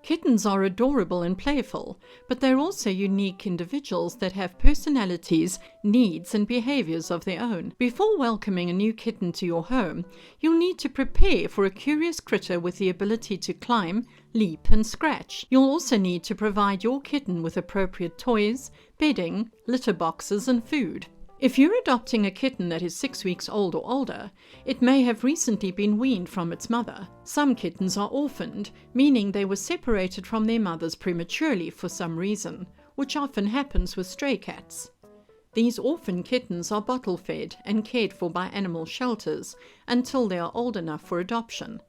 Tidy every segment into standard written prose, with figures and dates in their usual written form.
Kittens are adorable and playful, but they're also unique individuals that have personalities, needs, and behaviors of their own. Before welcoming a new kitten to your home, you'll need to prepare for a curious critter with the ability to climb, leap, and scratch. You'll also need to provide your kitten with appropriate toys, bedding, litter boxes, and food. If you're adopting a kitten that is 6 weeks old or older, it may have recently been weaned from its mother. Some kittens are orphaned, meaning they were separated from their mothers prematurely for some reason, which often happens with stray cats. These orphan kittens are bottle-fed and cared for by animal shelters until they are old enough for adoption.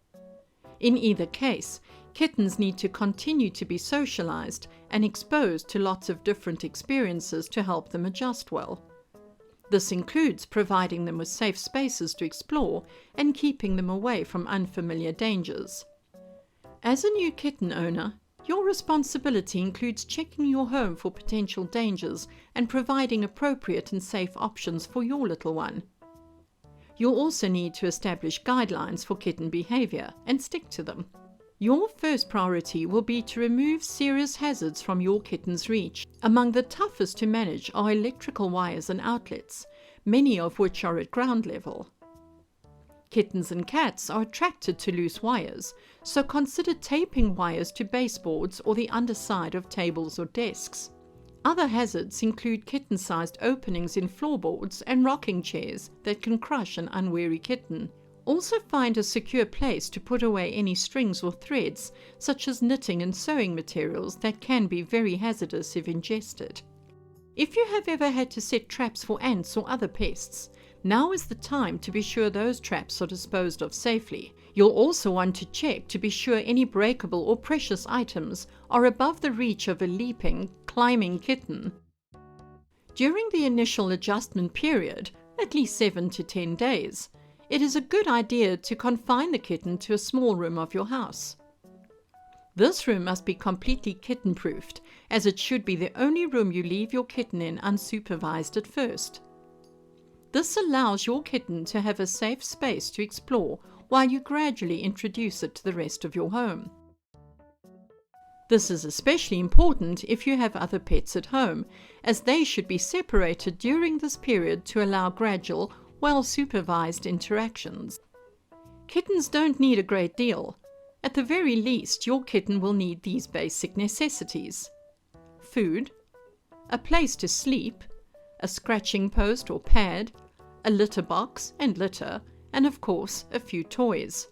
In either case, kittens need to continue to be socialized and exposed to lots of different experiences to help them adjust well. This includes providing them with safe spaces to explore and keeping them away from unfamiliar dangers. As a new kitten owner, your responsibility includes checking your home for potential dangers and providing appropriate and safe options for your little one. You'll also need to establish guidelines for kitten behavior and stick to them. Your first priority will be to remove serious hazards from your kitten's reach. Among the toughest to manage are electrical wires and outlets, many of which are at ground level. Kittens and cats are attracted to loose wires, so consider taping wires to baseboards or the underside of tables or desks. Other hazards include kitten-sized openings in floorboards and rocking chairs that can crush an unwary kitten. Also find a secure place to put away any strings or threads, such as knitting and sewing materials that can be very hazardous if ingested. If you have ever had to set traps for ants or other pests, now is the time to be sure those traps are disposed of safely. You'll also want to check to be sure any breakable or precious items are above the reach of a leaping, climbing kitten. During the initial adjustment period, at least 7 to 10 days, it is a good idea to confine the kitten to a small room of your house. This room must be completely kitten-proofed, as it should be the only room you leave your kitten in unsupervised at first. This allows your kitten to have a safe space to explore while you gradually introduce it to the rest of your home. This is especially important if you have other pets at home, as they should be separated during this period to allow gradual, well-supervised interactions. Kittens don't need a great deal. At the very least, your kitten will need these basic necessities: food, a place to sleep, a scratching post or pad, a litter box and litter, and of course, a few toys.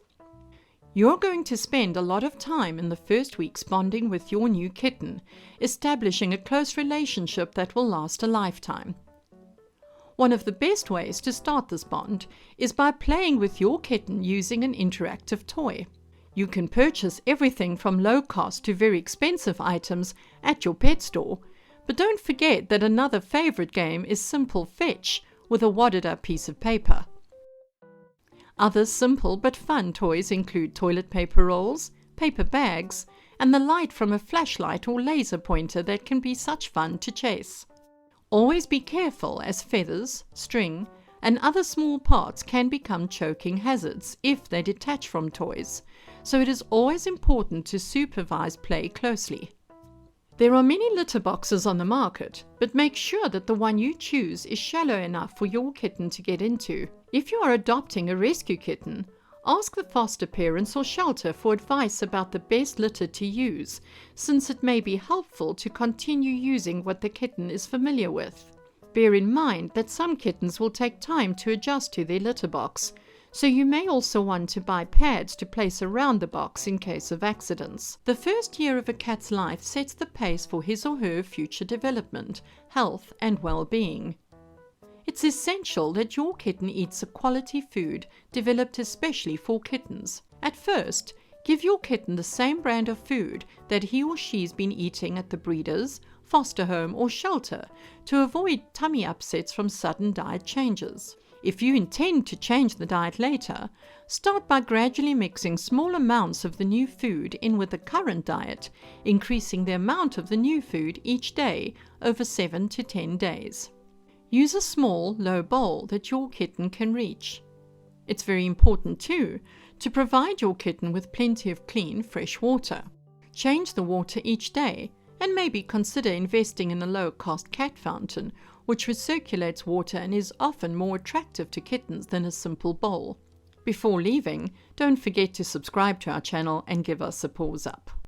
You're going to spend a lot of time in the first weeks bonding with your new kitten, establishing a close relationship that will last a lifetime. One of the best ways to start this bond is by playing with your kitten using an interactive toy. You can purchase everything from low cost to very expensive items at your pet store, but don't forget that another favorite game is Simple Fetch with a wadded up piece of paper. Other simple but fun toys include toilet paper rolls, paper bags, and the light from a flashlight or laser pointer that can be such fun to chase. Always be careful, as feathers, string, and other small parts can become choking hazards if they detach from toys, so it is always important to supervise play closely. There are many litter boxes on the market, but make sure that the one you choose is shallow enough for your kitten to get into. If you are adopting a rescue kitten, ask the foster parents or shelter for advice about the best litter to use, since it may be helpful to continue using what the kitten is familiar with. Bear in mind that some kittens will take time to adjust to their litter box, so you may also want to buy pads to place around the box in case of accidents. The first year of a cat's life sets the pace for his or her future development, health, and well-being. It's essential that your kitten eats a quality food developed especially for kittens. At first, give your kitten the same brand of food that he or she's been eating at the breeder's, foster home, or shelter to avoid tummy upsets from sudden diet changes. If you intend to change the diet later, start by gradually mixing small amounts of the new food in with the current diet, increasing the amount of the new food each day over 7 to 10 days. Use a small, low bowl that your kitten can reach. It's very important, too, to provide your kitten with plenty of clean, fresh water. Change the water each day, and maybe consider investing in a low-cost cat fountain, which recirculates water and is often more attractive to kittens than a simple bowl. Before leaving, don't forget to subscribe to our channel and give us a paws up.